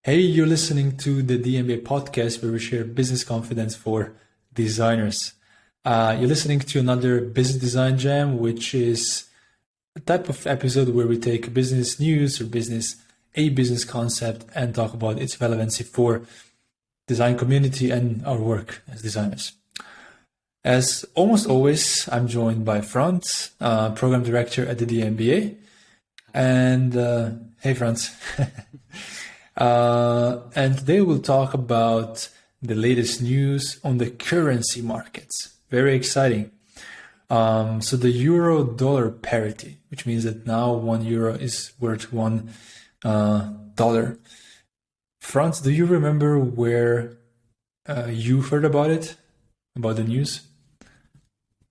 Hey, you're listening to the d.MBA podcast where we share business confidence for designers. You're listening to another business design jam, which is a type of episode where we take business news or a business concept and talk about its relevancy for design community and our work as designers. As almost always, I'm joined by Franz, program director at the dMBA. And hey, Franz. And today we'll talk about the latest news on the currency markets. Very exciting. So the euro-dollar parity, which means that now 1 euro is worth $1. Franz, do you remember where you heard about it, about the news?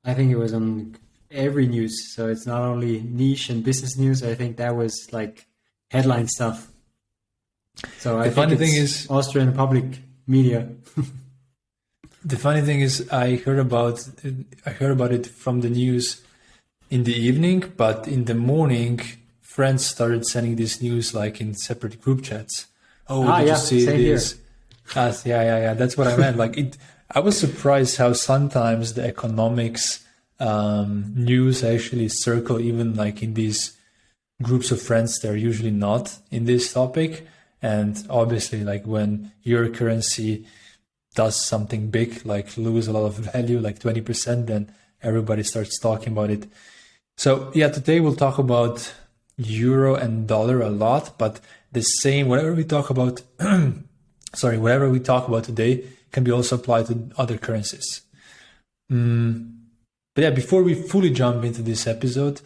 I think it was on every news. So it's not only niche and business news. I think that was like headline stuff. So I think it's Austrian public media. The funny thing is, I heard about it from the news in the evening, but in the morning, friends started sending this news like in separate group chats. Oh, did you see this? Yeah. That's what I meant. I was surprised how sometimes the economics news actually circle even like in these groups of friends. They're usually not in this topic. And obviously, like when your currency does something big, like lose a lot of value, like 20%, then everybody starts talking about it. So yeah, today we'll talk about euro and dollar a lot, but the same, whatever we talk about today can be also applied to other currencies. But yeah, before we fully jump into this episode,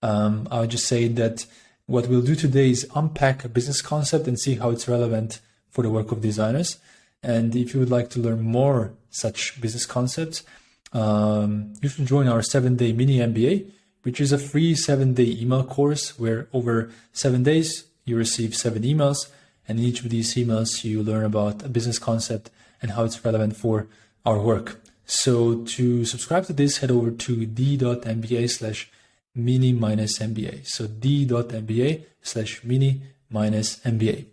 I'll just say that what we'll do today is unpack a business concept and see how it's relevant for the work of designers. And if you would like to learn more such business concepts, you should join our 7-day mini MBA, which is a free 7-day email course where over 7 days you receive 7 emails. And in each of these emails, you learn about a business concept and how it's relevant for our work. So to subscribe to this, head over to d.mba/mini-MBA. So d.mba/mini-MBA.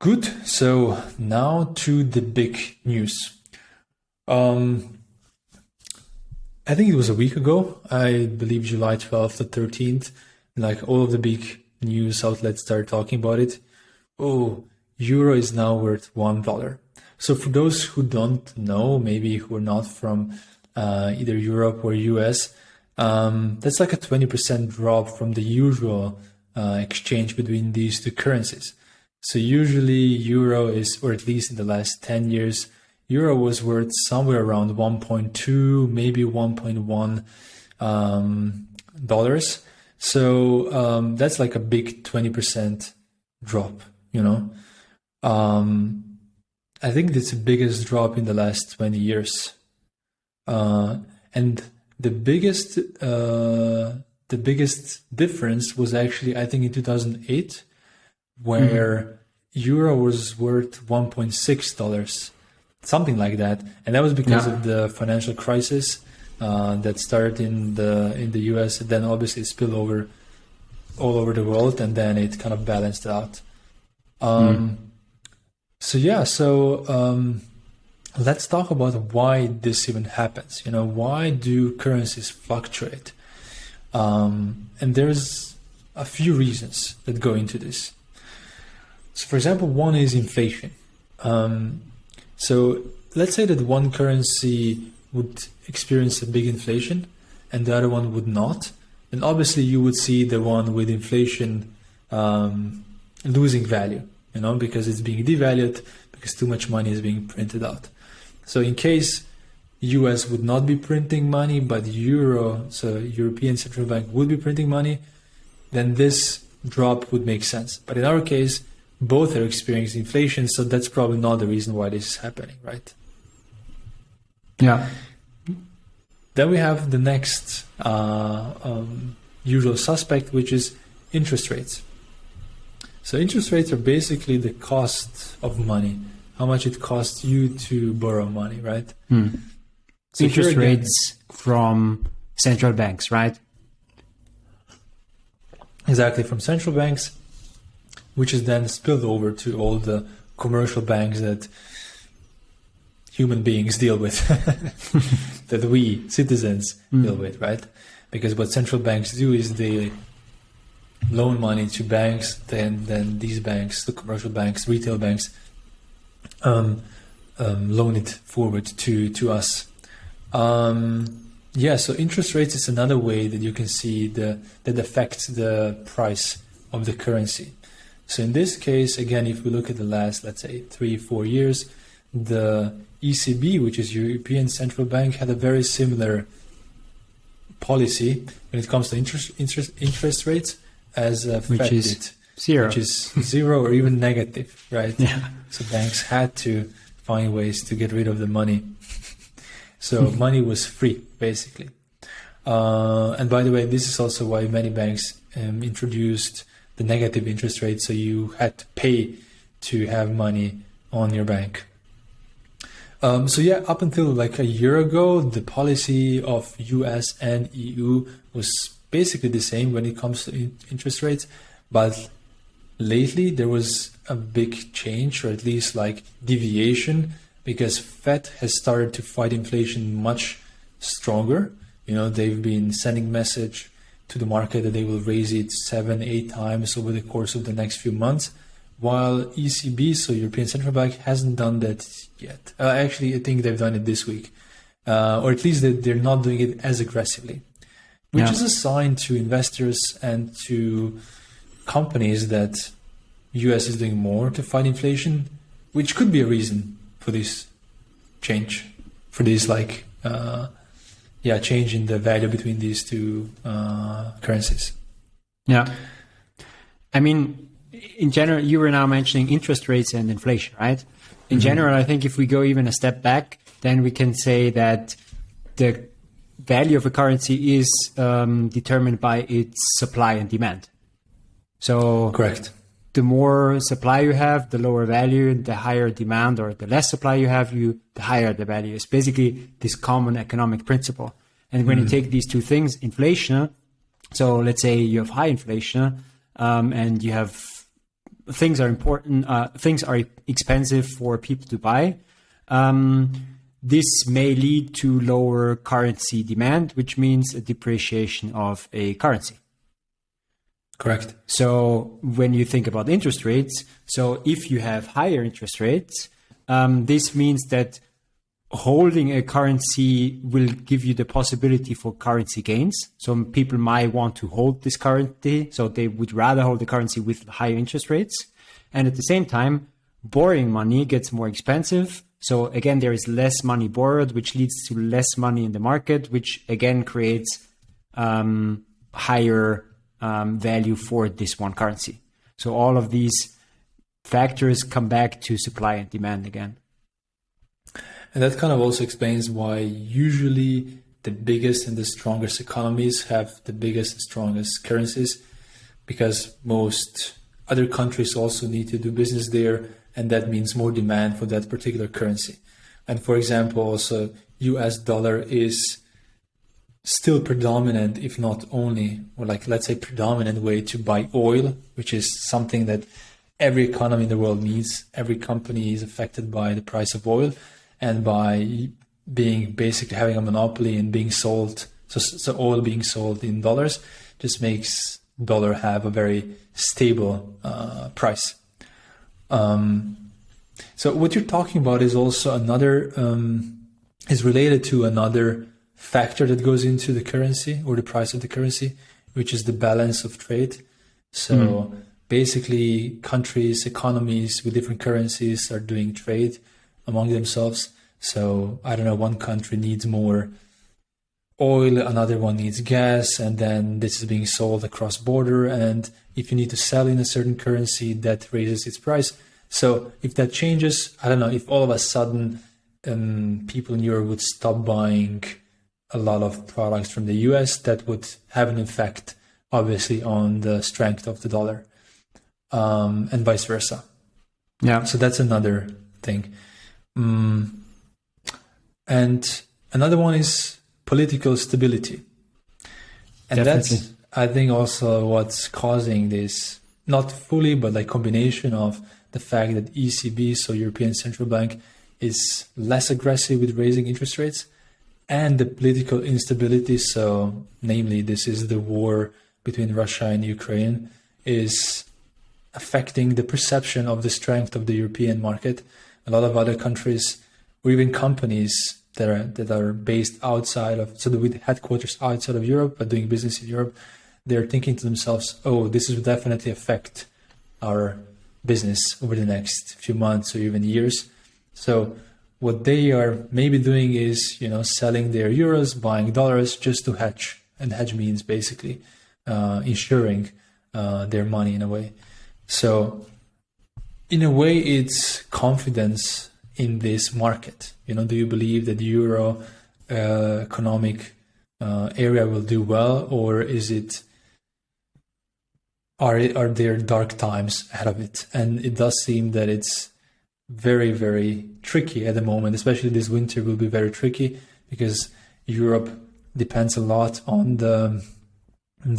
Good. So now to the big news. I think it was a week ago, I believe July 12th or 13th, like all of the big news outlets started talking about it. Oh, euro is now worth $1. So for those who don't know, maybe who are not from either Europe or US, that's like a 20% drop from the usual exchange between these two currencies. So usually euro is, or at least in the last 10 years, euro was worth somewhere around 1.2, maybe 1.1 dollars. So that's like a big 20% drop, you know. I think that's the biggest drop in the last 20 years. And the biggest difference was actually, I think, in 2008, where euro was worth $1.6, something like that, and that was because of the financial crisis that started in the US, and then obviously spilled over all over the world, and then it kind of balanced out. So let's talk about why this even happens. You know, why do currencies fluctuate? And there's a few reasons that go into this. So for example, one is inflation. So let's say that one currency would experience a big inflation and the other one would not. And obviously you would see the one with inflation losing value, you know, because it's being devalued, because too much money is being printed out. So in case US would not be printing money, but European Central Bank would be printing money, then this drop would make sense. But in our case, both are experiencing inflation, so that's probably not the reason why this is happening, right? Yeah. Then we have the next usual suspect, which is interest rates. So interest rates are basically the cost of money, how much it costs you to borrow money, right? So interest rates from central banks, right? Exactly, from central banks. which is then spilled over to all the commercial banks that human beings deal with, that we citizens deal with, right? Because what central banks do is they loan money to banks, then these banks, the commercial banks, retail banks, loan it forward to us. So interest rates is another way that you can see that affects the price of the currency. So in this case, again, if we look at the last, let's say 3-4 years, the ECB, which is European Central Bank, had a very similar policy when it comes to interest rates as Fed did, zero. which is zero or even negative, right? Yeah. So banks had to find ways to get rid of the money. So money was free, basically. And by the way, this is also why many banks introduced the negative interest rate. So you had to pay to have money on your bank. Up until like a year ago, the policy of US and EU was basically the same when it comes to interest rates. But lately there was a big change, or at least like deviation, because Fed has started to fight inflation much stronger. You know, they've been sending message to the market that they will raise it 7-8 times over the course of the next few months, while ECB, so European Central Bank, hasn't done that yet. Actually, I think they've done it this week, or at least they're not doing it as aggressively, which is a sign to investors and to companies that US is doing more to fight inflation, which could be a reason for this change, for this change in the value between these two currencies. Yeah. I mean, in general, you were now mentioning interest rates and inflation, right? In general, I think if we go even a step back, then we can say that the value of a currency is determined by its supply and demand. So correct. The more supply you have, the lower value, the higher demand, or the less supply you have, the higher the value. It's basically this common economic principle. And when you take these two things, inflation, so let's say you have high inflation, and you have things are important, things are expensive for people to buy. This may lead to lower currency demand, which means a depreciation of a currency. Correct. So when you think about interest rates, so if you have higher interest rates, this means that holding a currency will give you the possibility for currency gains. So people might want to hold this currency, so they would rather hold the currency with higher interest rates. And at the same time, borrowing money gets more expensive. So again, there is less money borrowed, which leads to less money in the market, which again creates higher value for this one currency. So all of these factors come back to supply and demand again. And that kind of also explains why usually the biggest and the strongest economies have the biggest and strongest currencies, because most other countries also need to do business there, and that means more demand for that particular currency. And for example, also US dollar is still predominant, if not only, or like let's say predominant way to buy oil, which is something that every economy in the world needs. Every company is affected by the price of oil, and by being basically having a monopoly and being sold, so oil being sold in dollars just makes dollar have a very stable price. So what you're talking about is also another, is related to another factor that goes into the currency or the price of the currency, which is the balance of trade. So basically countries, economies with different currencies are doing trade among themselves. So I don't know, one country needs more oil, another one needs gas, and then this is being sold across border. And if you need to sell in a certain currency, that raises its price. So if that changes, I don't know, if all of a sudden people in Europe would stop buying a lot of products from the US, that would have an effect, obviously, on the strength of the dollar, and vice versa. Yeah. So that's another thing. And another one is political stability. And Definitely. That's, I think, also what's causing this not fully, but like combination of the fact that ECB, so European Central Bank, is less aggressive with raising interest rates, and the political instability. So namely, this is the war between Russia and Ukraine, is affecting the perception of the strength of the European market. A lot of other countries, or even companies that are based outside of, so with headquarters outside of Europe but doing business in Europe, they're thinking to themselves, oh, this will definitely affect our business over the next few months or even years. So what they are maybe doing is, selling their euros, buying dollars just to hedge. And hedge means basically insuring their money in a way. So in a way, it's confidence in this market. Do you believe that the euro economic area will do well, or is it? Are there dark times ahead of it? And it does seem that it's very, very tricky at the moment. Especially this winter will be very tricky because Europe depends a lot on the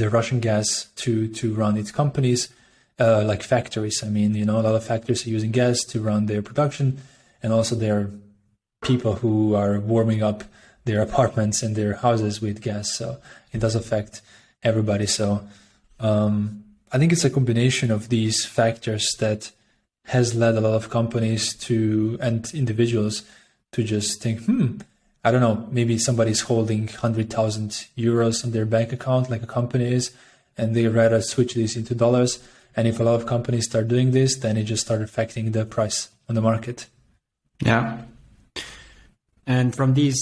Russian gas to run its companies, like factories. I mean, a lot of factories are using gas to run their production, and also there are people who are warming up their apartments and their houses with gas. So it does affect everybody. So I think it's a combination of these factors that has led a lot of companies and individuals to just think, I don't know, maybe somebody's holding 100,000 euros on their bank account like a company is, and they rather switch this into dollars. And if a lot of companies start doing this, then it just starts affecting the price on the market. Yeah. And from these,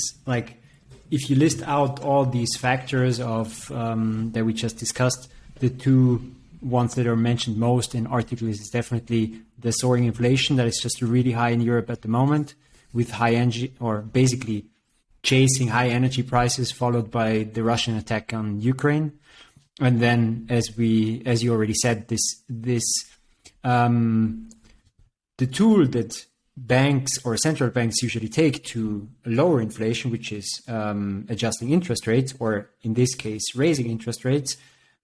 if you list out all these factors of that we just discussed, the two ones that are mentioned most in articles is definitely the soaring inflation that is just really high in Europe at the moment, with high energy, or basically chasing high energy prices, followed by the Russian attack on Ukraine. And then, as you already said, the tool that banks or central banks usually take to lower inflation, which is adjusting interest rates, or in this case, raising interest rates,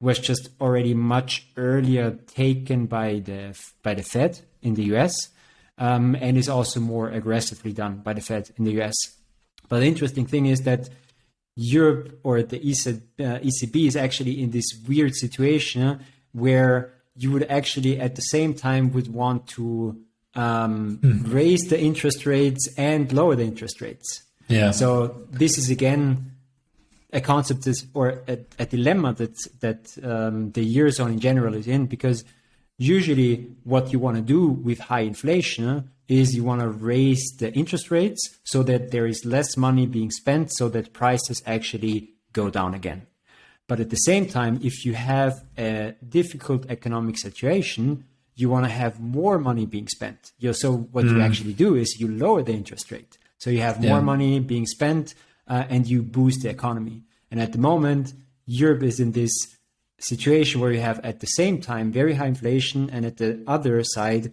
was just already much earlier taken by the Fed in the US, and is also more aggressively done by the Fed in the US. But the interesting thing is that Europe, or the ECB, is actually in this weird situation where you would actually at the same time would want to raise the interest rates and lower the interest rates. Yeah. So this is again a concept or a dilemma that the Eurozone in general is in, because usually what you want to do with high inflation is you want to raise the interest rates so that there is less money being spent, so that prices actually go down again. But at the same time, if you have a difficult economic situation, you want to have more money being spent. So what you actually do is you lower the interest rate. So you have more money being spent, and you boost the economy. And at the moment, Europe is in this situation where you have at the same time very high inflation, and at the other side,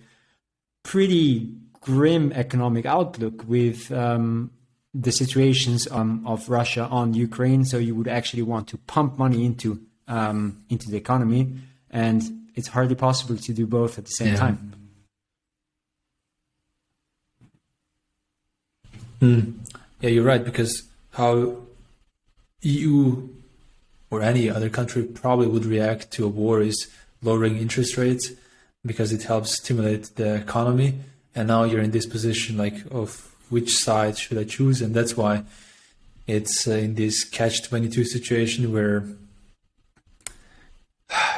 pretty grim economic outlook with the situations of Russia on Ukraine. So you would actually want to pump money into the economy, and it's hardly possible to do both at the same time. Yeah, you're right, because how EU or any other country probably would react to a war is lowering interest rates, because it helps stimulate the economy. And now you're in this position of which side should I choose? And that's why it's in this catch-22 situation where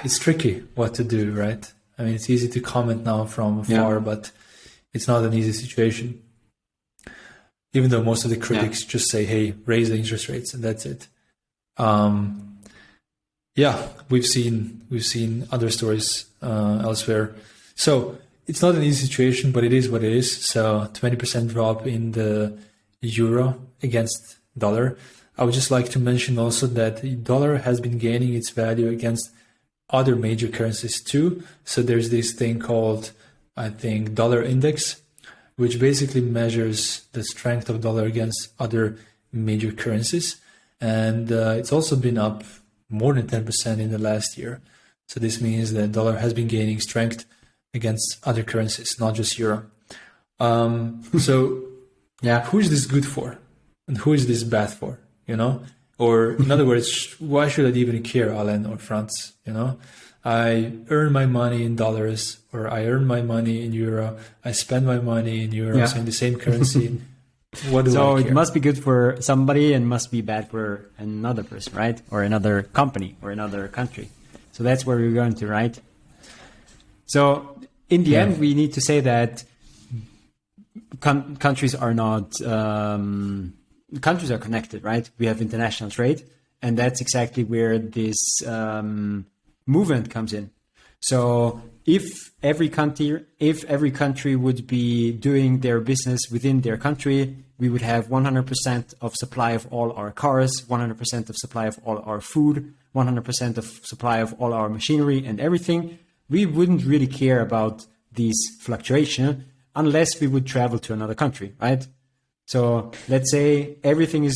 it's tricky what to do, right? I mean, it's easy to comment now from afar, but it's not an easy situation. Even though most of the critics just say, hey, raise the interest rates, and that's it. We've seen other stories elsewhere. So it's not an easy situation, but it is what it is. So 20% drop in the euro against dollar. I would just like to mention also that the dollar has been gaining its value against other major currencies too. So there's this thing called, I think, dollar index, which basically measures the strength of dollar against other major currencies. And it's also been up more than 10% in the last year. So this means the dollar has been gaining strength against other currencies, not just euro. So Yeah. who is this good for? And who is this bad for? You know? Or in other words, why should I even care, Alan or Franz? You know? I earn my money in dollars, or I earn my money in euro. I spend my money in euros in the same currency. What do I care? It must be good for somebody and must be bad for another person, right? Or another company or another country. So that's where we're going to, right? So in the end, we need to say that countries are not, countries are connected, right? We have international trade, and that's exactly where this movement comes in. So if every country would be doing their business within their country, we would have 100% of supply of all our cars, 100% of supply of all our food, 100% of supply of all our machinery and everything. We wouldn't really care about these fluctuations unless we would travel to another country, right? So let's say everything is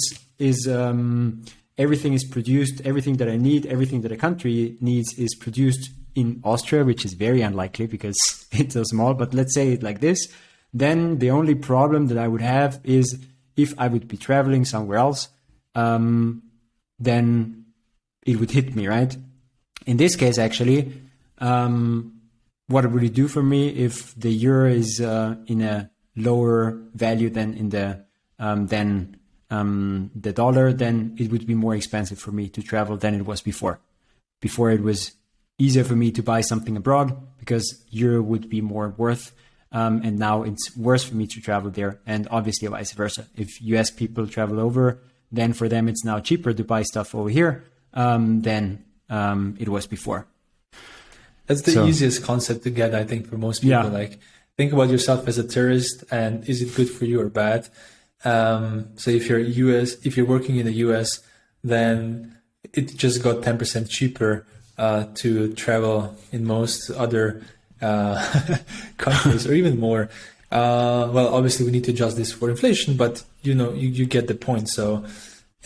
produced, everything that I need, everything that a country needs is produced in Austria, which is very unlikely because it's so small. But let's say it like this, then the only problem that I would have is if I would be traveling somewhere else, then it would hit me, right? In this case, actually, what would it do for me if the euro is in a lower value than in the dollar? Then it would be more expensive for me to travel than it was before. Before it was easier for me to buy something abroad because euro would be more worth, and now it's worse for me to travel there, and obviously vice versa. If US people travel over, then for them it's now cheaper to buy stuff over here than it was before. That's the easiest concept to get, I think, for most people. Yeah. Like, think about yourself as a tourist, and is it good for you or bad? So if you're working in the US, then it just got 10% cheaper to travel in most other countries, or even more. Well, obviously we need to adjust this for inflation, but you get the point. So,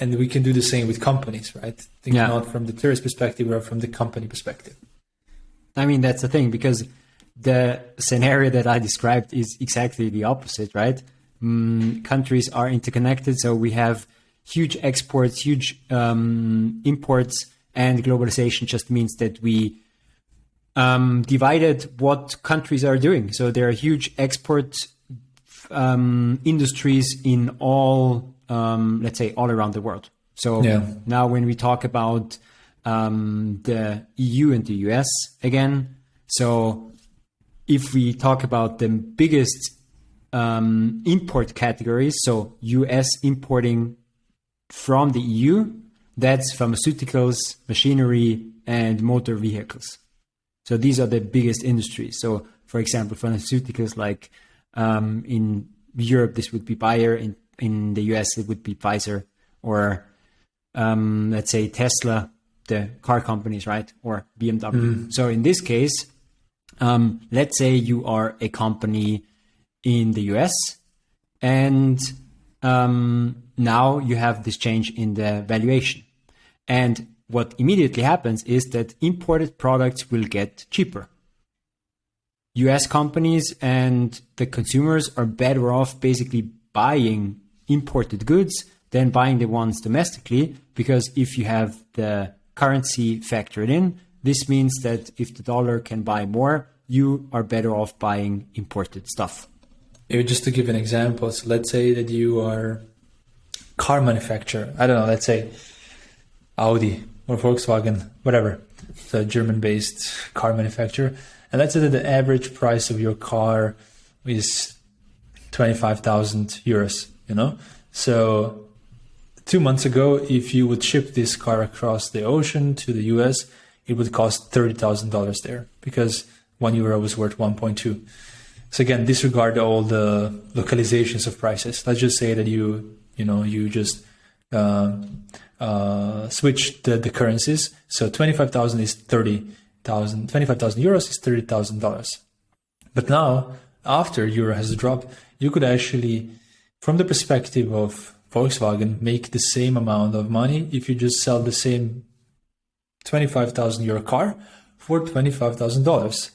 and we can do the same with companies, right? Think not from the tourist perspective, but from the company perspective. I mean, that's the thing, because the scenario that I described is exactly the opposite, right? Countries are interconnected, so we have huge exports, huge imports, and globalization just means that we divided what countries are doing. So there are huge export industries in all, let's say, all around the world. So now when we talk about the EU and the US again, so if we talk about the biggest import categories, so US importing from the EU, that's pharmaceuticals, machinery, and motor vehicles. So these are the biggest industries. So for example, pharmaceuticals, like in Europe, this would be Bayer. In the US, it would be Pfizer, or let's say Tesla, the car companies, right? Or BMW. So in this case, let's say you are a company in the US, and now you have this change in the valuation. And what immediately happens is that imported products will get cheaper. US companies and the consumers are better off basically buying imported goods than buying the ones domestically, because if you have the currency factored in, this means that if the dollar can buy more, you are better off buying imported stuff. Just to give an example, so let's say that you are car manufacturer. I don't know, let's say Audi or Volkswagen, whatever. So a German-based car manufacturer. And let's say that the average price of your car is 25,000 euros, So 2 months ago, if you would ship this car across the ocean to the US, it would cost $30,000 there, because 1 euro was worth 1.2. So again, disregard all the localizations of prices. Let's just say that you just switch the currencies. So 25,000 is 30,000. 25,000 euros is $30,000. But now, after euro has dropped, you could actually, from the perspective of Volkswagen, make the same amount of money if you just sell the same 25,000 euro car for $25,000.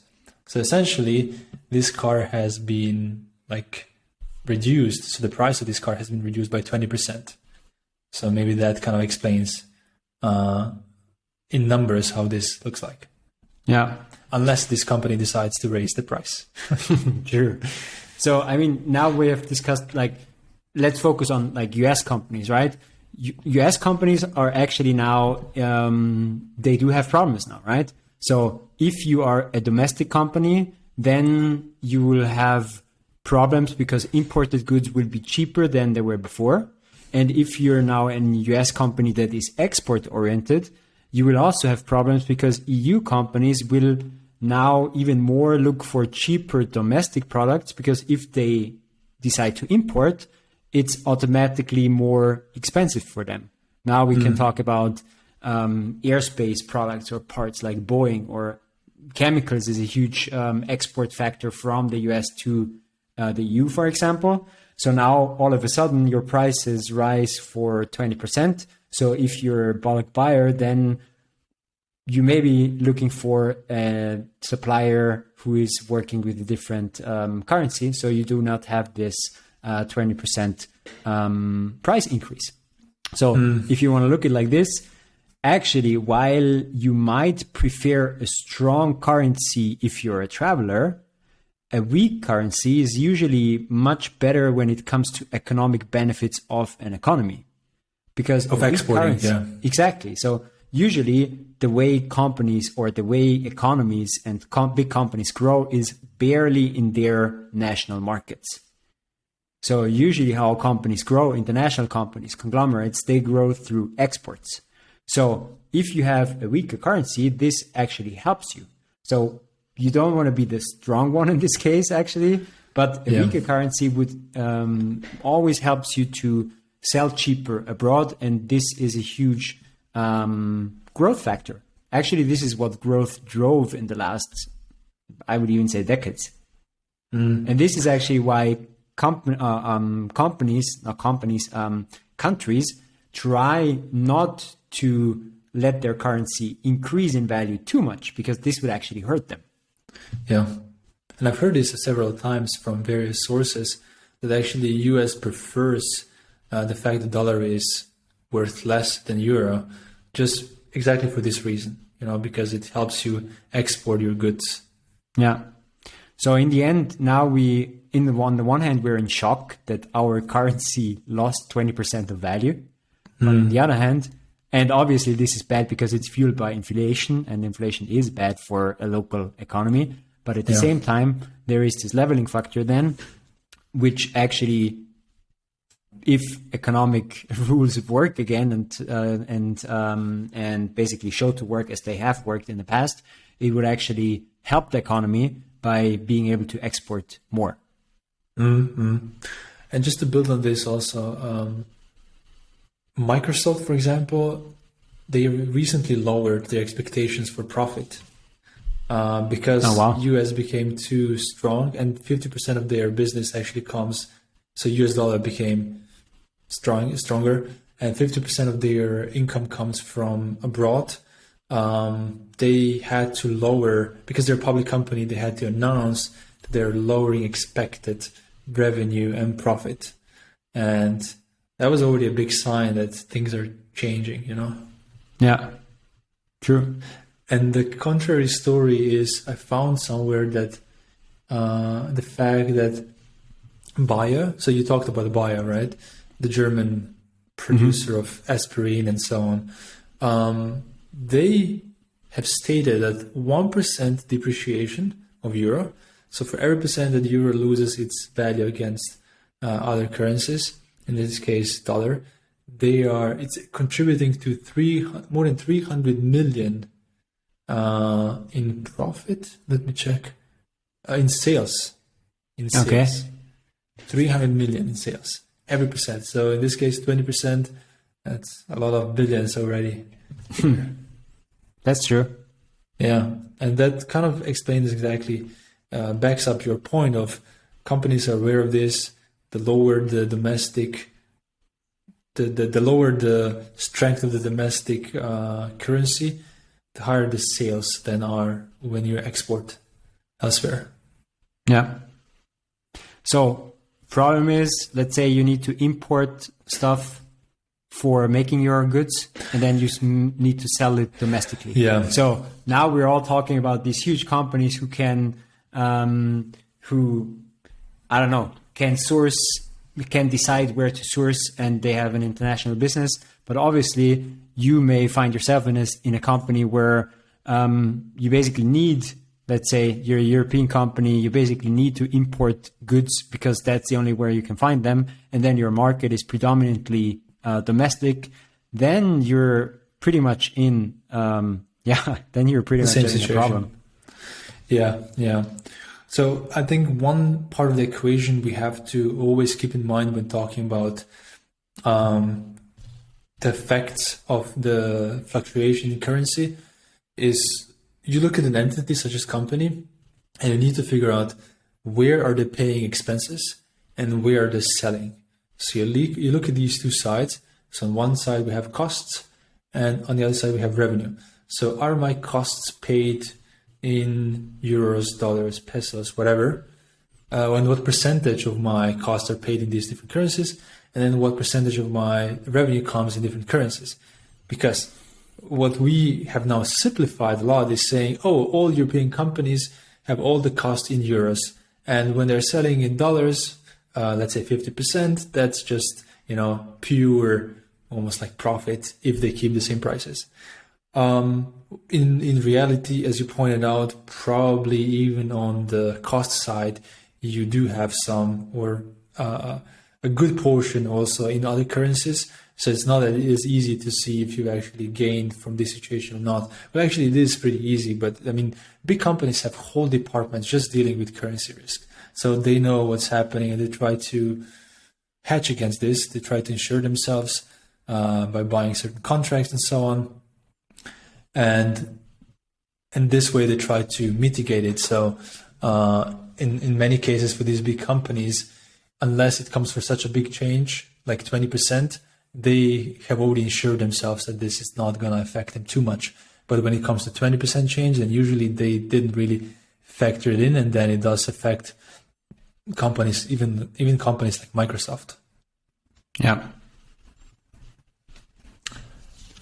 So essentially, this car has been like reduced. So the price of this car has been reduced by 20%. So maybe that kind of explains in numbers how this looks like. Yeah. Unless this company decides to raise the price. True. So, I mean, now we have discussed, like, let's focus on like US companies, right? US companies are actually now, they do have problems now, right? So if you are a domestic company, then you will have problems because imported goods will be cheaper than they were before. And if you're now an US company that is export oriented, you will also have problems because EU companies will now even more look for cheaper domestic products, because if they decide to import, it's automatically more expensive for them. Now we can talk about airspace products or parts like Boeing, or chemicals is a huge export factor from the US to the EU, for example. So now all of a sudden your prices rise for 20%. So if you're a bulk buyer, then you may be looking for a supplier who is working with a different currency. So you do not have this 20% price increase. So if you want to look at it like this, actually, while you might prefer a strong currency if you're a traveler, a weak currency is usually much better when it comes to economic benefits of an economy. Because of exporting, yeah. Exactly. So usually the way companies or the way economies and big companies grow is barely in their national markets. So usually how companies grow, international companies, conglomerates, they grow through exports. So if you have a weaker currency, this actually helps you. So you don't want to be the strong one in this case, actually, but a weaker currency would always helps you to sell cheaper abroad. And this is a huge growth factor. Actually, this is what growth drove in the last, I would even say, decades. And this is actually why countries try not to let their currency increase in value too much, because this would actually hurt them. Yeah. And I've heard this several times from various sources that actually US prefers the fact the dollar is worth less than euro, just exactly for this reason, because it helps you export your goods. Yeah. So in the end, now on the one hand, we're in shock that our currency lost 20% of value. But on the other hand, and obviously this is bad because it's fueled by inflation, and inflation is bad for a local economy. But at the same time, there is this leveling factor then, which actually, if economic rules work again and basically show to work as they have worked in the past, it would actually help the economy by being able to export more. And just to build on this also, Microsoft, for example, they recently lowered their expectations for profit because US became too strong, and 50% of their business actually comes. So US dollar became stronger, and 50% of their income comes from abroad. They had to lower, because they're a public company, they had to announce that they're lowering expected revenue and profit. And that was already a big sign that things are changing, Yeah, true. And the contrary story is, I found somewhere that the fact that Bayer, so you talked about Bayer, right? The German producer of aspirin and so on. They have stated that 1% depreciation of euro, so for every percent that euro loses its value against other currencies, in this case dollar, it's contributing to more than 300 million in profit. Let me check. In sales. Okay. 300 million in sales every percent. So in this case, 20%. That's a lot of billions already. That's true. Yeah, and that kind of explains exactly, backs up your point of companies are aware of this. The lower the domestic, the lower the strength of the domestic currency, the sales than are when you export elsewhere. Yeah. So problem is, let's say you need to import stuff for making your goods, and then you need to sell it domestically. Yeah. So now we're all talking about these huge companies who can, can decide where to source, and they have an international business. But obviously, you may find yourself in a company where you basically need, let's say you're a European company, you basically need to import goods because that's the only where you can find them. And then your market is predominantly domestic. Then you're pretty much in, then you're pretty much in a problem. Yeah. So I think one part of the equation we have to always keep in mind when talking about the effects of the fluctuation in currency is you look at an entity such as company, and you need to figure out where are they paying expenses and where are they selling. So you look at these two sides. So on one side we have costs, and on the other side we have revenue. So are my costs paid in euros, dollars, pesos, whatever? And what percentage of my costs are paid in these different currencies? And then what percentage of my revenue comes in different currencies? Because what we have now simplified a lot is saying, all European companies have all the cost in euros. And when they're selling in dollars, let's say 50%, that's just, pure, almost like profit if they keep the same prices. In reality, as you pointed out, probably even on the cost side, you do have some or a good portion also in other currencies. So it's not that it is easy to see if you actually gained from this situation or not. But actually, it is pretty easy. But I mean, big companies have whole departments just dealing with currency risk. So they know what's happening and they try to hedge against this. They try to insure themselves by buying certain contracts and so on. And this way they try to mitigate it. So in many cases for these big companies, unless it comes for such a big change, like 20%, they have already insured themselves that this is not going to affect them too much. But when it comes to 20% change, then usually they didn't really factor it in, and then it does affect companies, even companies like Microsoft. Yeah.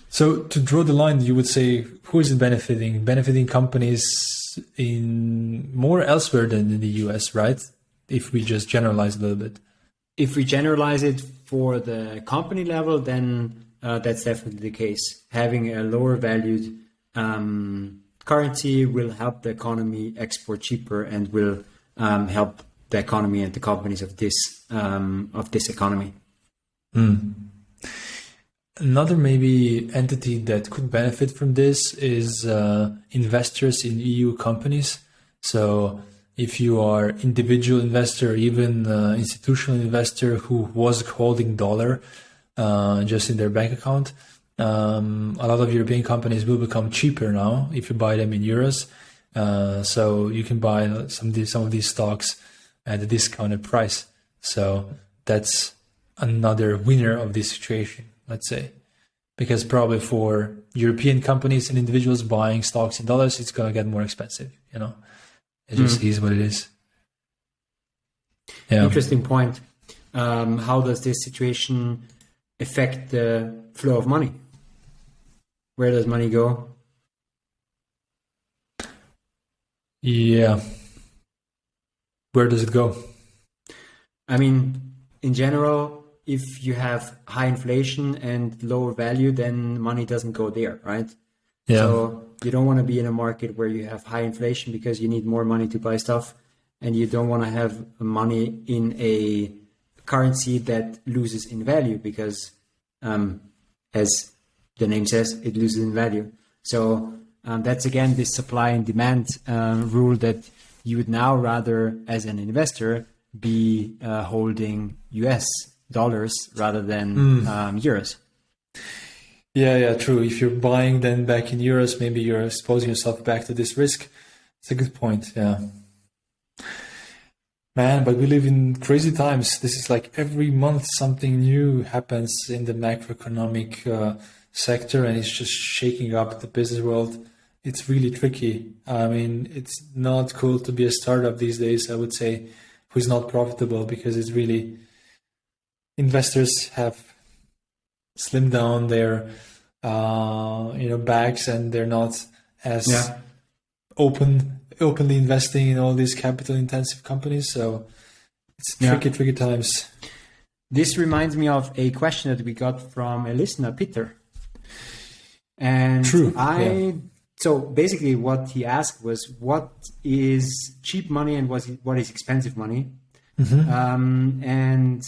So to draw the line, you would say, who is it benefiting? Benefiting companies in more elsewhere than in the US, right? If we just generalize a little bit. If we generalize it for the company level, then that's definitely the case. Having a lower valued currency will help the economy export cheaper and will help the economy and the companies of this economy. Another maybe entity that could benefit from this is investors in EU companies. So if you are individual investor, even institutional investor who was holding dollar just in their bank account, a lot of European companies will become cheaper now if you buy them in euros. So you can buy some of these stocks at a discounted price. So that's another winner of this situation, let's say. Because probably for European companies and individuals buying stocks in dollars, it's going to get more expensive, It just is what it is. Yeah. Interesting point. How does this situation affect the flow of money? Where does money go? Yeah. Where does it go? I mean, in general, if you have high inflation and lower value, then money doesn't go there, right? Yeah. So you don't want to be in a market where you have high inflation because you need more money to buy stuff, and you don't want to have money in a currency that loses in value because, as the name says, it loses in value. So that's again this supply and demand rule that you would now rather, as an investor, be holding US dollars rather than euros. Yeah, true. If you're buying then back in euros, maybe you're exposing yourself back to this risk. It's a good point. Yeah. Man, but we live in crazy times. This is like every month something new happens in the macroeconomic sector, and it's just shaking up the business world. it's really tricky. I mean, it's not cool to be a startup these days, I would say, who's not profitable, because it's really, investors have slimmed down their bags, and they're not as openly investing in all these capital intensive companies. So it's tricky times. This reminds me of a question that we got from a listener, Peter. And so basically what he asked was, what is cheap money and what is expensive money? And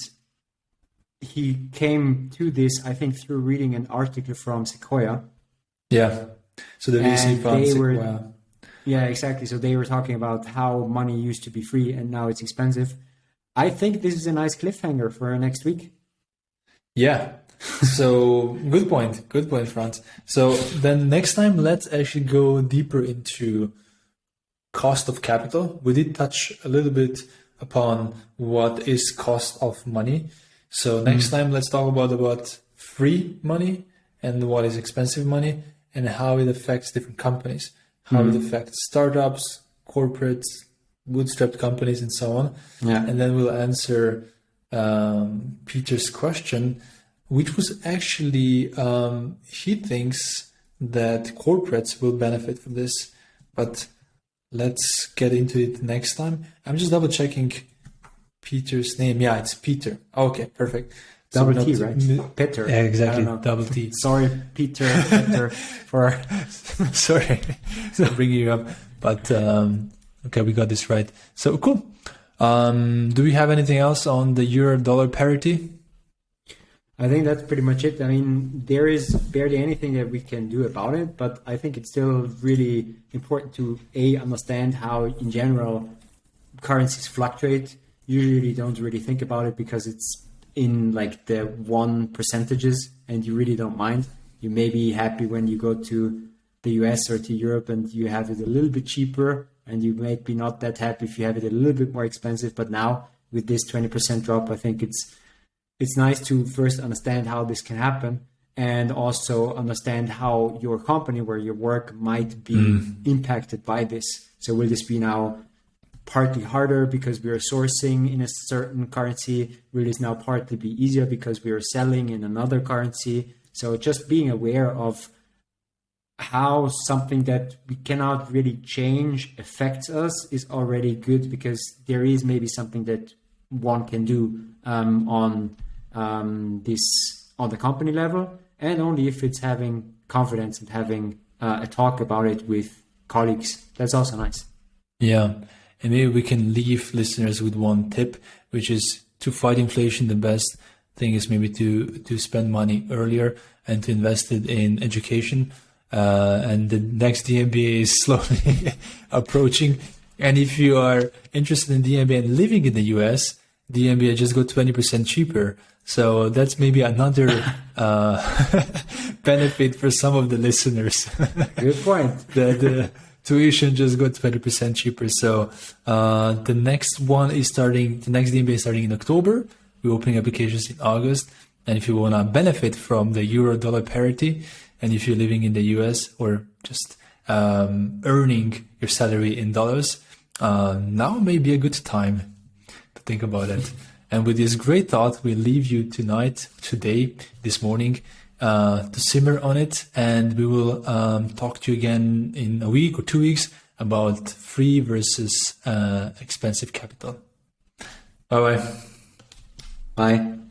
he came to this, I think, through reading an article from Sequoia. Yeah. So the VC fund, Sequoia. Yeah, exactly. So they were talking about how money used to be free and now it's expensive. I think this is a nice cliffhanger for next week. Yeah. So good point, Franz. So then next time, let's actually go deeper into cost of capital. We did touch a little bit upon what is cost of money. So next time, let's talk about free money and what is expensive money, and how it affects different companies, how it affects startups, corporates, bootstrapped companies, and so on. Yeah. And then we'll answer Peter's question, which was actually, he thinks that corporates will benefit from this, but let's get into it next time. I'm just double checking Peter's name. Yeah, it's Peter. Okay, perfect. Double T, right? Peter. Yeah, exactly. Double T. Sorry, Peter, for sorry for bringing you up, but okay, we got this right. So cool. Do we have anything else on the euro-dollar parity? I think that's pretty much it. I mean, there is barely anything that we can do about it, but I think it's still really important to understand how, in general, currencies fluctuate. Usually don't really think about it because it's in like the 1%, and you really don't mind. You may be happy when you go to the US or to Europe and you have it a little bit cheaper, and you may be not that happy if you have it a little bit more expensive. But now with this 20% drop, I think it's nice to first understand how this can happen, and also understand how your company where you work might be impacted by this. So will this be now partly harder because we are sourcing in a certain currency? Will this now partly be easier because we are selling in another currency? So just being aware of how something that we cannot really change affects us is already good, because there is maybe something that one can do on the company level, and only if it's having confidence and having a talk about it with colleagues. That's also nice. Yeah. And maybe we can leave listeners with one tip, which is to fight inflation. The best thing is maybe to spend money earlier and to invest it in education. And the next dMBA is slowly approaching. And if you are interested in dMBA and living in the US, dMBA just got 20% cheaper. So that's maybe another benefit for some of the listeners. Good point. The tuition just got 20% cheaper. So the next dMBA is starting in October. We're opening applications in August. And if you want to benefit from the euro-dollar parity, and if you're living in the US or just earning your salary in dollars, now may be a good time to think about it. And with this great thought, we leave you this morning, to simmer on it. And we will talk to you again in a week or 2 weeks about free versus expensive capital. Bye-bye. Bye.